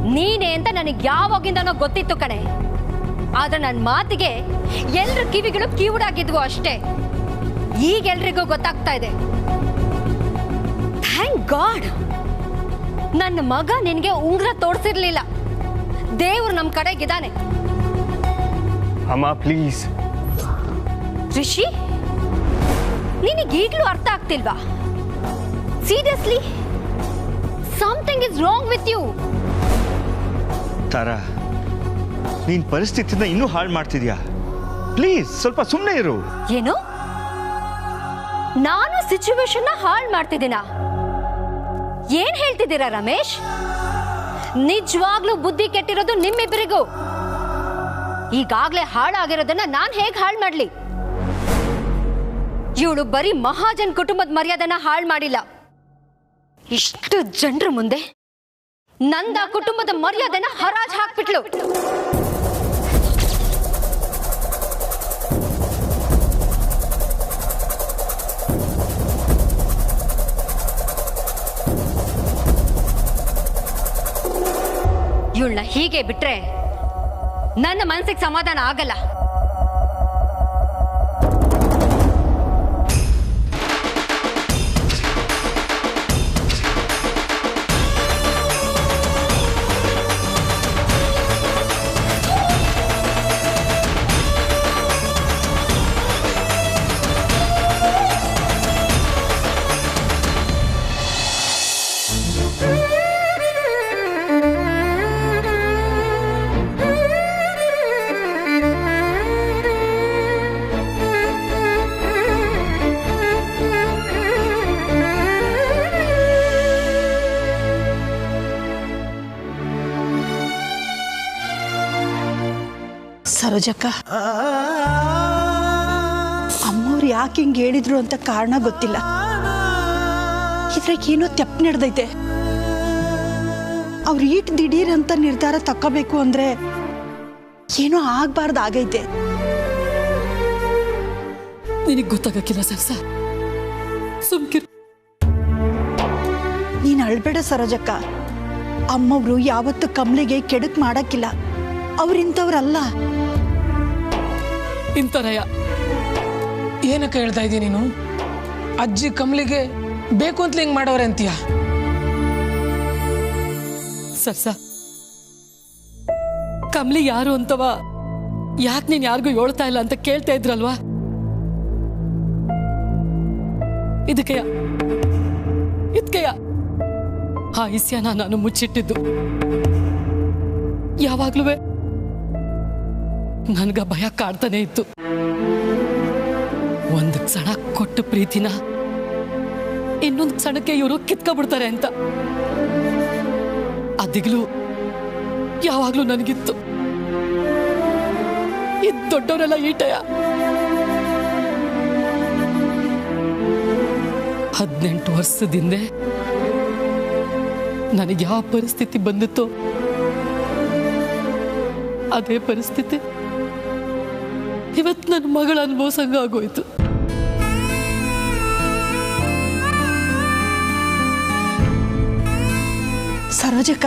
ನೀನೇ ಅಂತ ನನಗೆ ಯಾವಾಗಿಂದನೋ ಗೊತ್ತಿತ್ತು ಕಣೆ. ಆದ್ರೆ ನನ್ನ ಮಾತಿಗೆ ಎಲ್ರ ಕಿವಿಗಳು ಕಿವುಡಾಗಿದ್ವು ಅಷ್ಟೇ. ಈಗ ಎಲ್ರಿಗೂ ಗೊತ್ತಾಗ್ತಾ ಇದೆ. ಥ್ಯಾಂಕ್ ಗಾಡ್ ನನ್ನ ಮಗ ನಿನಗೆ ಉಂಗ್ರ ತೋರಿಸಿರ್ಲಿಲ್ಲ. ದೇವ್ರು ನಮ್ಮ ಕಡೆಗಿದ್ದಾನೆ. ಅಮ್ಮ ಪ್ಲೀಸ್. ರಿಷಿ, ನಿನಗೀಗ್ಲೂ ಅರ್ಥ ಆಗ್ತಿಲ್ವಾ? Seriously something is wrong with you. Tara, ನೀನ್ ಪರಿಸ್ಥಿತಿನ ಇನ್ನೂ ಹಾಳು ಮಾಡ್ತಿದ್ಯಾ. ಪ್ಲೀಸ್ ಸ್ವಲ್ಪ ಸುಮ್ಮನೆ ಇರು. ಏನು? ನಾನು ಸಿಚುವೇಶನ್ ಹಾಳು ಮಾಡ್ತಿದ್ದೀನಾ? ಏನ್ ಹೇಳ್ತಿದ್ದೀರಾ ರಮೇಶ್? ನಿಜವಾಗ್ಲೂ ಬುದ್ಧಿ ಕೆಟ್ಟಿರೋದು ನಿಮ್ಮಿಬ್ಬರಿಗೂ. ಈಗಾಗ್ಲೇ ಹಾಳಾಗಿರೋದನ್ನ ನಾನ್ ಹೇಗ್ ಹಾಳು ಮಾಡ್ಲಿ? ಇವಳು ಬರೀ ಮಹಾಜನ್ ಕುಟುಂಬದ ಮರ್ಯಾದನ ಹಾಳು ಮಾಡಿಲ್ಲ, ಇಷ್ಟು ಜನರ ಮುಂದೆ ನಂದ ಕುಟುಂಬದ ಮರ್ಯಾದೆನ ಹರಾಜ್ ಹಾಕ್ಬಿಟ್ಲು. ಇವಳನ್ನ ಹೀಗೆ ಬಿಟ್ರೆ ನನ್ನ ಮನಸ್ಸಿಗೆ ಸಮಾಧಾನ ಆಗಲ್ಲ. ಸರೋಜಕ್ಕ, ಅಮ್ಮವ್ರು ಯಾಕೆ ಹಿಂಗೆ ಹೇಳಿದ್ರು ಅಂತ ಕಾರಣ ಗೊತ್ತಿಲ್ಲ. ಇದ್ರಾಗ ಏನೋ ತೆಪ್ಪು ನಡೆದೈತೆ. ಅವ್ರು ಈಟ್ ದಿಢೀರ್ ಅಂತ ನಿರ್ಧಾರ ತಕ್ಕೋಬೇಕು ಅಂದ್ರೆ ಏನೋ ಆಗ್ಬಾರ್ದಾಗೈತೆ. ನಿನಗೆ ಗೊತ್ತಾಗಕ್ಕಿಲ್ಲ ಸರ್ಸ, ಸುಮ್ಕಿರು. ನೀನು ಅಳ್ಬೇಡ ಸರೋಜಕ್ಕ. ಅಮ್ಮವ್ರು ಯಾವತ್ತು ಕಮಲಿಗೆ ಕೆಡುಕ್ ಮಾಡಕ್ಕಿಲ್ಲ. ಅವ್ರಿಂಥವ್ರಲ್ಲ. ಇಂತರಯ ಏನಕ್ಕೆ ಹೇಳ್ತಾ ಇದ್ದೀನಿ ನೀನು? ಅಜ್ಜಿ ಕಮಲಿಗೆ ಬೇಕು ಅಂತ ಹಿಂಗ್ ಮಾಡೋರೆ ಅಂತೀಯ? ಸರ್ಸ, ಕಮಲಿ ಯಾರು ಅಂತವ ಯಾಕೆ ನೀನ್ ಯಾರಿಗೂ ಹೇಳ್ತಾ ಇಲ್ಲ ಅಂತ ಕೇಳ್ತಾ ಇದ್ರಲ್ವಾ? ಇದಕ್ಕೆಯ ಆ ಇಸ್ಯಾನ ನಾನು ಮುಚ್ಚಿಟ್ಟಿದ್ದು. ಯಾವಾಗ್ಲೂ ನನ್ಗ ಭಯ ಕಾಡ್ತಾನೆ ಇತ್ತು. ಒಂದು ಕ್ಷಣ ಕೊಟ್ಟು ಪ್ರೀತಿನ ಇನ್ನೊಂದು ಕ್ಷಣಕ್ಕೆ ಇವರು ಕಿತ್ಕೊಬಿಡ್ತಾರೆ ಅಂತ. ಅದಿಗ್ಲು ಯಾವಾಗ್ಲೂ ನನಗಿತ್ತು. ಇದ್ ದೊಡ್ಡವರೆಲ್ಲ ಈಟಯ. 18 ವರ್ಷದಿಂದ ನನಗೆ ಯಾವ ಪರಿಸ್ಥಿತಿ ಬಂದಿತ್ತೋ ಅದೇ ಪರಿಸ್ಥಿತಿ ಇವತ್ತು ನನ್ನ ಮಗಳ ಅನುಭವಿಸಂಗ ಆಗೋಯ್ತು. ಸರೋಜಕ್ಕ,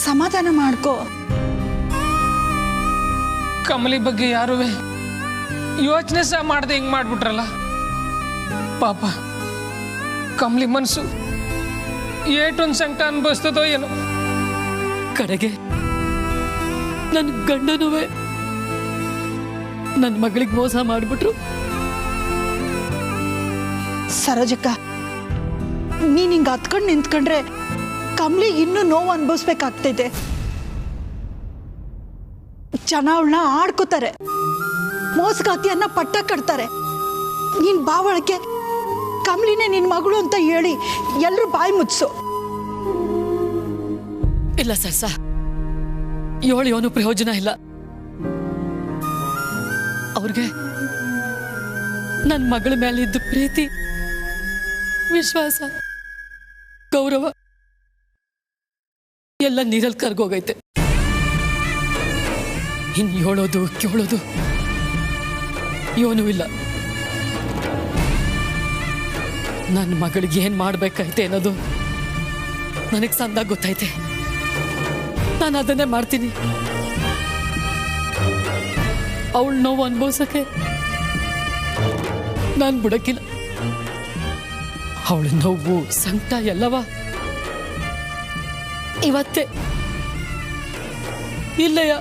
ಸಮಾಧಾನ ಮಾಡ್ಕೋ. ಕಮಲಿ ಬಗ್ಗೆ ಯಾರು ಯೋಚನೆ ಸಹ ಮಾಡದೆ ಹಿಂಗ್ ಮಾಡ್ಬಿಟ್ರಲ್ಲ. ಪಾಪ ಕಮಲಿ ಮನಸ್ಸು ಏಟೊಂದು ಸಂಕಟ ಅನುಭವಿಸ್ತದೋ ಏನೋ. ಕಡೆಗೆ ನನ್ನ ಗಂಡನುವೆ ನನ್ನ ಮಗಳಿಗೆ ಮೋಸ ಮಾಡಿಬಿಟ್ರು. ಸರೋಜಕ್ಕ, ನೀನ್ ಹಿಂಗ ಹತ್ಕೊಂಡು ನಿಂತ್ಕೊಂಡ್ರೆ ಕಮಲಿ ಇನ್ನೂ ನೋವು ಅನುಭವಿಸ್ಬೇಕಾಗ್ತೈತೆ. ಜನ ಅವಳನ್ನ ಆಡ್ಕೋತಾರೆ, ಮೋಸಗಾತಿಯನ್ನ ಪಟ್ಟ ಕಟ್ತಾರೆ. ನೀನ್ ಬಾವಳಕ್ಕೆ ಕಮಲಿನೇ ನಿನ್ ಮಗಳು ಅಂತ ಹೇಳಿ ಎಲ್ರೂ ಬಾಯಿ ಮುಚ್ಚು. ಇಲ್ಲ ಸರ್ಸ, ಏನು ಪ್ರಯೋಜನ ಇಲ್ಲ. ಅವ್ರಿಗೆ ನನ್ನ ಮಗಳ ಮೇಲೆ ಇದ್ದ ಪ್ರೀತಿ, ವಿಶ್ವಾಸ, ಗೌರವ ಎಲ್ಲ ನೀರಲ್ಲಿ ಕರ್ಗೋಗೈತೆ. ಇನ್ ಹೇಳೋದು ಕೇಳೋದು ಏನೂ ಇಲ್ಲ. ನನ್ನ ಮಗಳಿಗೆ ಏನ್ ಮಾಡ್ಬೇಕೈತೆ ಅನ್ನೋದು ನನಗೆ ಸಂದಾಗ ಗೊತ್ತೈತೆ. ನಾನು ಅದನ್ನೇ ಮಾಡ್ತೀನಿ. ಅವಳ ನೋವು ಅನುಭವಿಸಕ್ಕೆ ನಾನು ಬಿಡಕ್ಕಿಲ್ಲ. ಅವಳ ನೋವು ಸಂಕಟ ಎಲ್ಲವ ಇವತ್ತೇ ಇಲ್ಲಯ್ಯ,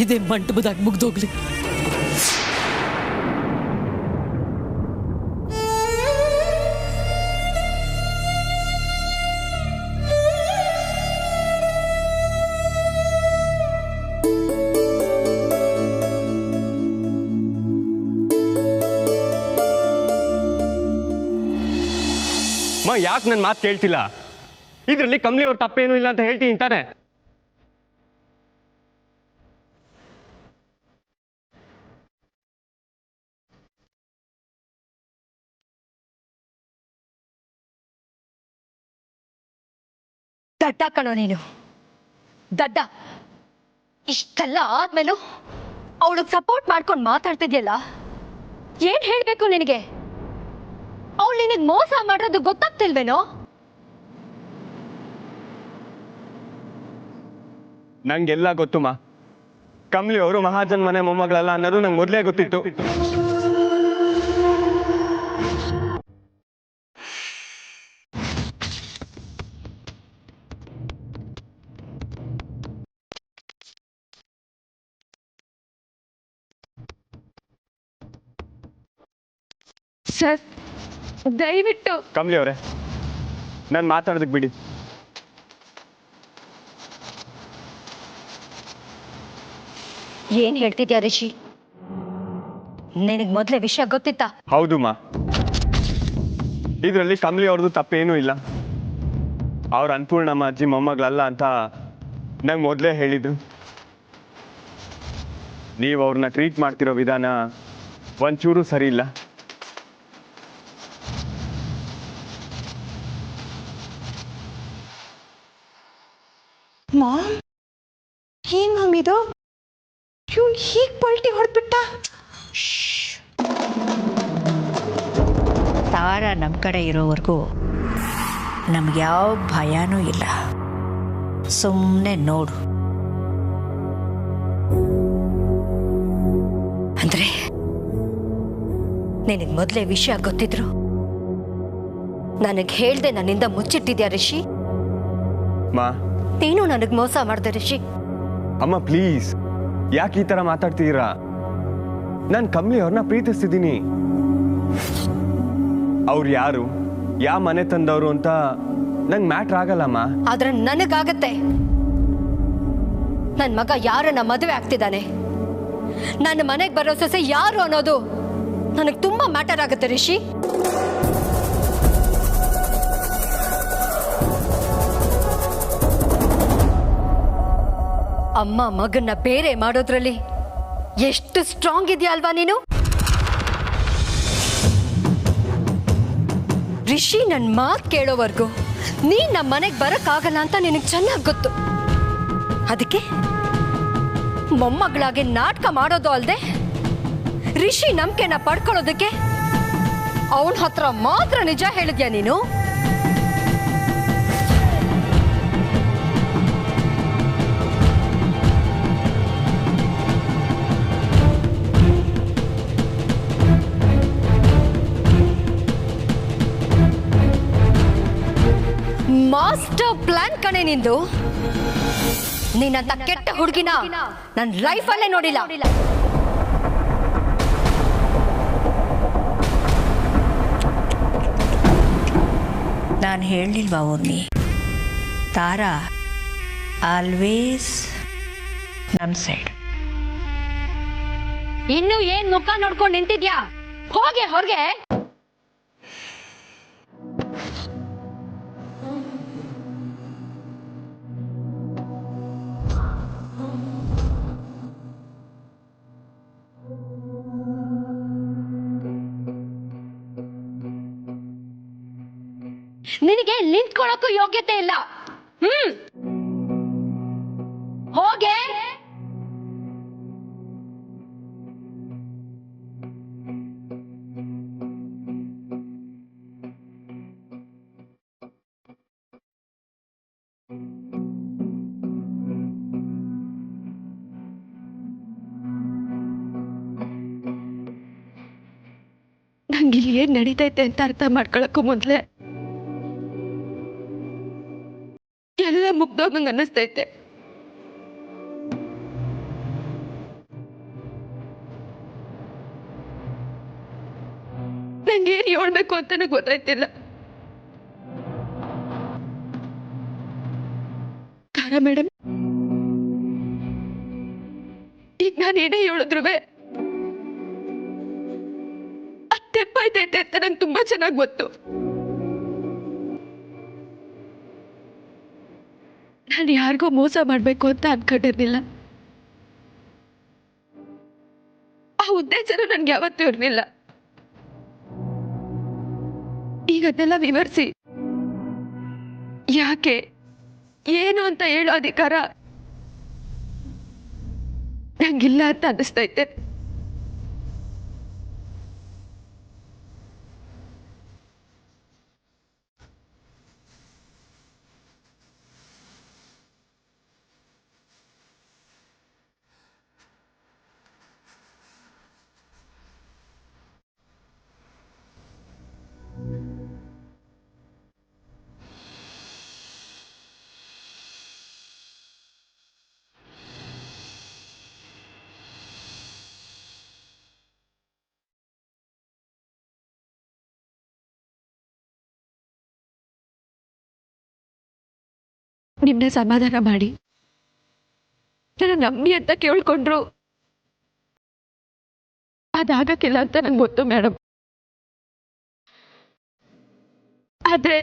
ಇದೇ ಮಂಟಪದಾಗ ಮುಗ್ದೋಗ್ಲಿ. ಯಾಕೆ ನನ್ನ ಮಾತು ಕೇಳ್ತಿಲ್ಲ? ಇದರಲ್ಲಿ ಕಮಲಿ ಅವ್ರ ತಪ್ಪೇನು ಇಲ್ಲ ಅಂತ ಹೇಳ್ತೀನಿ ತಾನೆ. ದಡ್ಡ ಕಣೋ ನೀನು, ದಡ್ಡ. ಇಷ್ಟೆಲ್ಲ ಆದ್ಮೇಲೂ ಅವಳಿಗೆ ಸಪೋರ್ಟ್ ಮಾಡ್ಕೊಂಡು ಮಾತಾಡ್ತಿದ್ಯಲ್ಲ, ಏನ್ ಹೇಳ್ಬೇಕು ನಿನಗೆ? ಅವಳು ನಿನಗೆ ಮೋಸ ಮಾಡೋದು ಗೊತ್ತಾಗ್ತಿಲ್ವೇನೋ? ನಂಗೆಲ್ಲ ಗೊತ್ತು ಮಾ. ಕಮಲಿ ಅವರು ಮಹಾಜನ್ ಮನೆ ಮೊಮ್ಮಗಳಲ್ಲ ಅನ್ನೋದು ನಂಗೆ ಮೊದಲೇ ಗೊತ್ತಿತ್ತು. ಸರ್, ದಯವಿಟ್ಟು ಕಮಲಿ ಅವರೇ, ನಾನು ಮಾತಾಡೋದಕ್ಕೆ ಬಿಡಿ. ಏನ್ ಹೇಳ್ತಿದ್ಯಾ ರಿಷಿ? ನಿನಗೆ ಮೊದಲೇ ವಿಷಯ ಗೊತ್ತಿತ್ತಾ? ಹೌದು ಮಾ, ಇದರಲ್ಲಿ ಕಮಲಿ ಅವ್ರದ್ದು ತಪ್ಪೇನೂ ಇಲ್ಲ. ಅವ್ರ ಅನ್ಪೂರ್ಣಮ್ಮ ಅಜ್ಜಿ ಮೊಮ್ಮಗಳಲ್ಲ ಅಂತ ನಂಗೆ ಮೊದಲೇ ಹೇಳಿದ್ರು. ನೀವು ಅವ್ರನ್ನ ಟ್ರೀಟ್ ಮಾಡ್ತಿರೋ ವಿಧಾನ ಒಂಚೂರು ಸರಿ ಇಲ್ಲ. ಮಾಮ್, ಏನ್ ಮಾಮ್ ಇದು? ಇವ್ನು ಹೀಗೆ ಪಲ್ಟಿ ಹೊಡೆದ್ಬಿಟ್ಟ. ತಾರಾ ನಮ್ಮ ಕಡೆ ಇರೋವರೆಗೂ ನಮ್ಗೆ ಯಾವ ಭಯನೂ ಇಲ್ಲ. ಸುಮ್ಮನೆ ನೋಡು. ಅಂದ್ರೆ ನಿನಗೆ ಮೊದಲೇ ವಿಷಯ ಗೊತ್ತಿದ್ರು ನನಗೆ ಹೇಳ್ದೆ ನನ್ನಿಂದ ಮುಚ್ಚಿಟ್ಟಿದ್ಯಾ ರಿಷಿ? ಮಾ, ನೀನು ನನಗೆ ಮೋಸ ಮಾಡ್ದೆ ರಿಷಿ. ಅಮ್ಮ ಪ್ಲೀಸ್, ಯಾಕೆ ಈ ಥರ ಮಾತಾಡ್ತಿದ್ದೀರಾ? ನಾನು ಕಮಲಿ ಅವ್ರನ್ನ ಪ್ರೀತಿಸ್ತಿದ್ದೀನಿ. ಅವ್ರು ಯಾರು, ಯಾವ ಮನೆ ತಂದವರು ಅಂತ ನಂಗೆ ಮ್ಯಾಟ್ರ್ ಆಗಲ್ಲಮ್ಮ. ಆದ್ರೆ ನನಗಾಗತ್ತೆ. ನನ್ನ ಮಗ ಯಾರನ್ನ ಮದುವೆ ಆಗ್ತಿದ್ದಾನೆ, ನನ್ನ ಮನೆಗೆ ಬರೋ ಸೊಸೆ ಯಾರು ಅನ್ನೋದು ನನಗೆ ತುಂಬಾ ಮ್ಯಾಟರ್ ಆಗುತ್ತೆ ರಿಷಿ. ಅಮ್ಮ ಮಗನ್ನ ಬೇರೆ ಮಾಡೋದ್ರಲ್ಲಿ ಎಷ್ಟು ಸ್ಟ್ರಾಂಗ್ ಇದೆಯಾ ಅಲ್ವಾ ನೀನು? ರಿಷಿ ನನ್ನ ಮಾತು ಕೇಳೋವರೆಗೂ ನೀನ್ ನಮ್ಮ ಮನೆಗೆ ಬರಕ್ಕಾಗಲ್ಲ ಅಂತ ನಿನಗೆ ಚೆನ್ನಾಗಿ ಗೊತ್ತು. ಅದಕ್ಕೆ ಮೊಮ್ಮಗಳಾಗಿ ನಾಟಕ ಮಾಡೋದು ಅಲ್ಲದೆ ರಿಷಿ ನಂಬಿಕೆನ ಪಡ್ಕೊಳ್ಳೋದಕ್ಕೆ ಅವನ ಹತ್ರ ಮಾತ್ರ ನಿಜ ಹೇಳಿದ್ಯಾ ನೀನು? ಮಾಸ್ಟರ್ ಪ್ಲಾನ್ ಕಣೆ ನಿಂದು. ನೀನಂತ ಕೆಟ್ಟ ಹುಡುಗಿನ ನನ್ನ ಲೈಫಲ್ಲೇ ನೋಡಿಲ್ಲ. ನಾನು ಹೇಳಲಿಲ್ವಾ ಊರ್ನಿ, ತಾರಾ ಆಲ್ವೇಸ್ ನಮ್ಮ ಸೈಡ್. ಇನ್ನು ಏನ್ ಮುಖ ನೋಡ್ಕೊಂಡು ನಿಂತಿದ್ಯಾ? ಹೋಗೆ ಹೊರಗೆ. ನಿನಗೆ ನಿಂತ್ಕೊಳ್ಳೋಕ್ಕೂ ಯೋಗ್ಯತೆ ಇಲ್ಲ. ಹೋಗೆ. ಏನ್ ನಡೀತೈತೆ ಅಂತ ಅರ್ಥ ಮಾಡ್ಕೊಳಕ್ಕೂ ಮೊದಲೇ ಎಲ್ಲ ಮುಗ್ದೋಗಂಗೆ ಅನ್ನಿಸ್ತೈತೆ. ನಂಗೇನು ಹೇಳ್ಬೇಕು ಅಂತಾನೆ ಗೊತ್ತಾಯ್ತಿಲ್ಲ. ತಾರಾ ಮೇಡಮ್, ಈಗ ನಾನು ಏನೇ ಹೇಳಿದ್ರು ತೆಪ್ಪಾಯ್ತೈತೆ ಅಂತ ನಂಗೆ ತುಂಬಾ ಚೆನ್ನಾಗಿ ಗೊತ್ತು. ನಾನು ಯಾರಿಗೋ ಮೋಸ ಮಾಡ್ಬೇಕು ಅಂತ ಅನ್ಕೊಂಡಿರ್ಲಿಲ್ಲ. ಆ ಉದ್ದೇಶನೂ ನನ್ಗೆ ಯಾವತ್ತೂ ಇರಲಿಲ್ಲ. ಈಗ ಅದನ್ನೆಲ್ಲ ವಿವರಿಸಿ ಯಾಕೆ ಏನು ಅಂತ ಹೇಳೋ ಅಧಿಕಾರ ನಂಗಿಲ್ಲ ಅಂತ ಅನ್ನಿಸ್ತೈತೆ. ನಿಮ್ಮನ್ನ ಸಮಾಧಾನ ಮಾಡಿ ನನ್ನ ನಂಬಿ ಅಂತ ಕೇಳ್ಕೊಂಡ್ರು ಅದಾಗಕ್ಕಿಲ್ಲ ಅಂತ ನಂಗೆ ಗೊತ್ತು ಮೇಡಮ್. ಆದ್ರೆ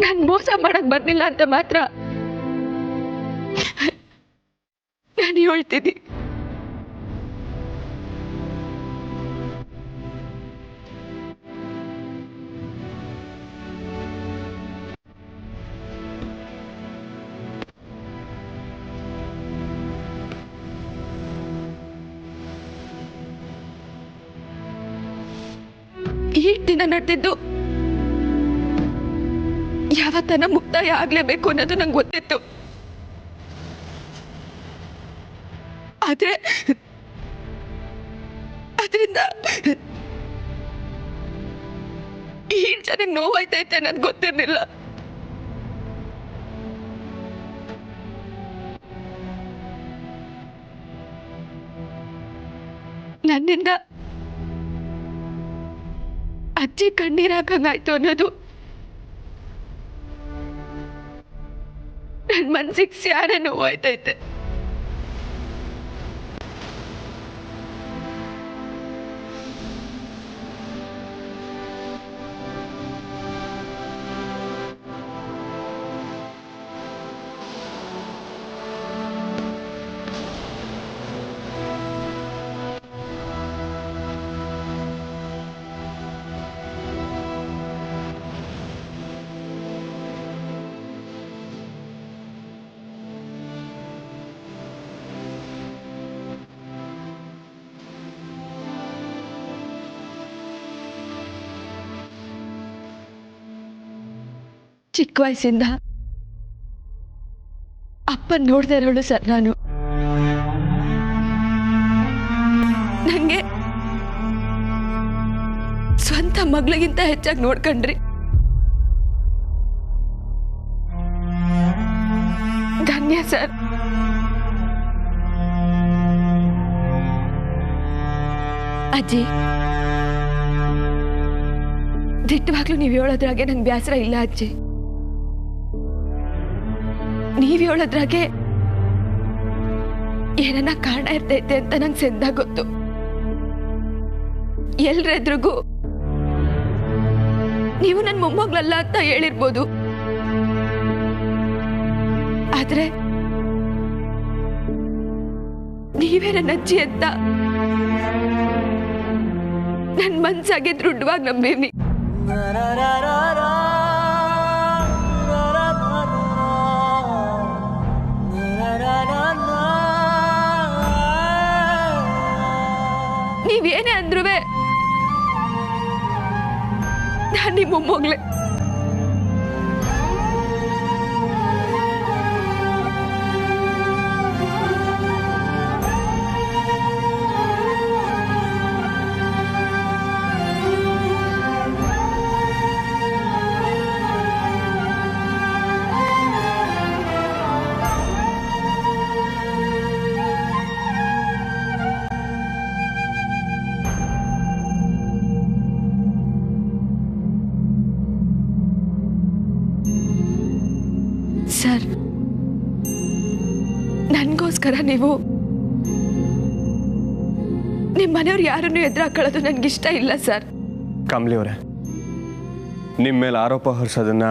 ನಾನು ಮೋಸ ಮಾಡಕ್ ಬರ್ಲಿಲ್ಲ ಅಂತ ಮಾತ್ರ ನಾನು ಹೇಳ್ತೀನಿ. ಈ ದಿನ ನಡೆದಿದ್ದು ಯಾವತ್ತನ ಮುಕ್ತಾಯ ಆಗ್ಲೇಬೇಕು ಅನ್ನೋದು ನಂಗೆ ಗೊತ್ತಿತ್ತು. ಆದ್ರೆ ಅದರಿಂದ ಈ ಜನ ನೋವಾಯ್ತೈತೆ ನನ್ಗೆ ಗೊತ್ತಿರ್ಲಿಲ್ಲ. ನನ್ನಿಂದ ಅಜ್ಜಿ ಕಣ್ಣೀರಾಗಂಗಾಯ್ತು ಅನ್ನೋದು ನನ್ನ ಮನ್ಸಿಗೆ ಸ್ಯಾನೆ ನೋವಾಯ್ತೈತೆ. ಚಿಕ್ಕ ವಯಸ್ಸಿಂದ ಅಪ್ಪನ್ ನೋಡ್ದೆ ಇರೋಳು ಸರ್ ನಾನು. ನಂಗೆ ಸ್ವಂತ ಮಗಳಿಗಿಂತ ಹೆಚ್ಚಾಗಿ ನೋಡ್ಕೊಂಡ್ರಿ. ಧನ್ಯ ಸರ್. ಅಜ್ಜಿ, ದಿಟ್ಟವಾಗ್ಲೂ ನೀವು ಹೇಳೋದ್ರಾಗೆ ನಂಗೆ ಬೇಸರ ಇಲ್ಲ ಅಜ್ಜಿ. ನೀವ್ ಹೇಳೋದ್ರಾಗೆ ಏನನ್ನ ಕಾರಣ ಇರ್ತೈತೆ ಅಂತ ನಂಗೆ ಸೆಂದ ಗೊತ್ತು. ಎಲ್ರೆದ್ರಿಗೂ ನೀವು ನನ್ನ ಮೊಮ್ಮಗಳಲ್ಲ ಅಂತ ಹೇಳಿರ್ಬೋದು. ಆದ್ರೆ ನೀವೇ ನನ್ನ ಅಜ್ಜಿ ಅಂತ ನನ್ನ ಮನ್ಸಾಗೆ ದೃಢವಾಗಿ ನಂಬೀನಿ. ನೀವೇನೇ ಅಂದ್ರೂ ನಾನು ನಿಮ್ಮ ಮೊಮ್ಮಗಳೇ. ಸರ್, ನನಗೋಸ್ಕರ ನೀವು ನಿಮ್ಮ ಮನೆಯವ್ರು ಯಾರನ್ನು ಎದುರಾಕೊಳ್ಳೋದು ನನಗಿಷ್ಟ ಇಲ್ಲ ಸರ್. ಕಮಲಿ ಅವರೇ, ನಿಮ್ಮ ಮೇಲೆ ಆರೋಪ ಹೊರಿಸೋದನ್ನ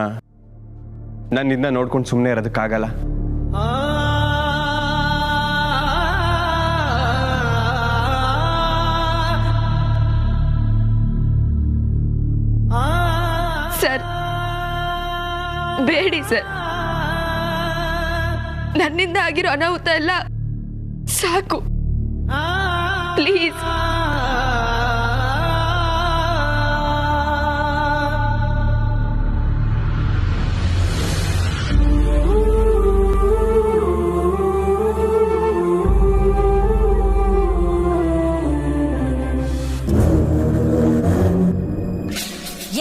ನನ್ನಿಂದ ನೋಡ್ಕೊಂಡು ಸುಮ್ಮನೆ ಇರೋದಕ್ಕಾಗಲ್ಲ. ಸರ್, ಬೇಡಿ ಸರ್. ನನ್ನಿಂದ ಆಗಿರೋ ಅನಾಹುತ ಎಲ್ಲ ಸಾಕು, ಪ್ಲೀಸ್.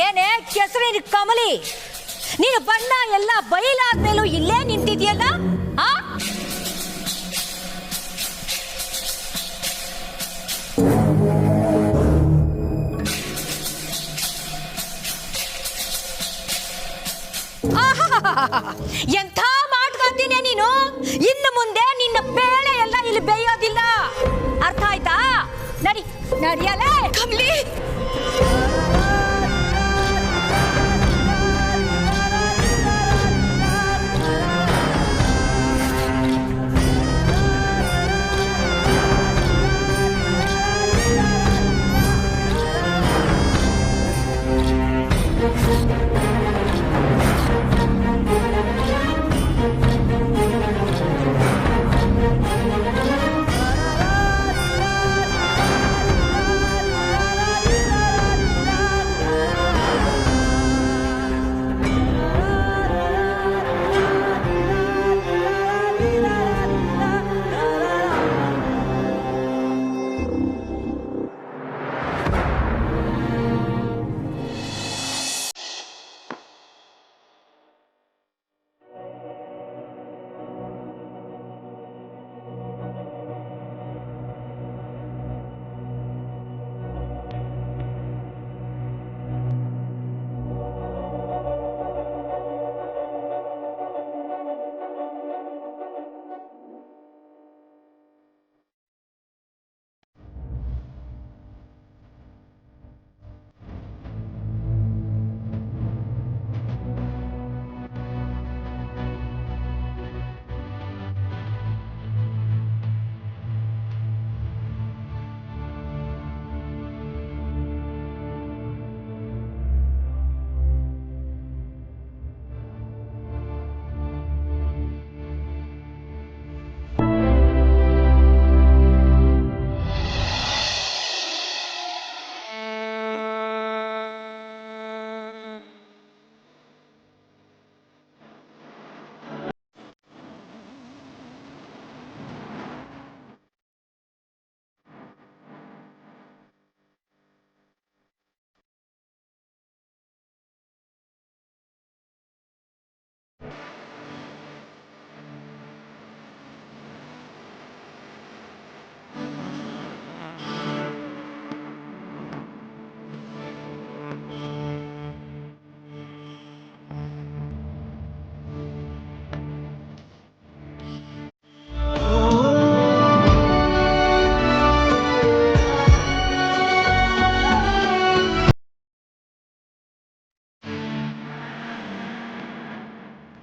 ಏನೇ ಕೆಸರಿನ ಕಮಲಿ, ನೀನು ಬಣ್ಣ ಎಲ್ಲ ಬಯಲಾದ್ಮೇಲೂ ಇಲ್ಲೇ ನಿಂತಿದ್ಯಲ್ಲ? ಎಂಥ ಮಾಡ್ಕೊತೀನಿ ನೀನು. ಇನ್ನು ಮುಂದೆ ನಿನ್ನ ಬೇಳೆ ಎಲ್ಲ ಇಲ್ಲಿ ಬೇಯೋದಿಲ್ಲ, ಅರ್ಥ ಆಯ್ತಾ? ನಡಿ ನಡಿಯಲೇ ಕಮಲಿ.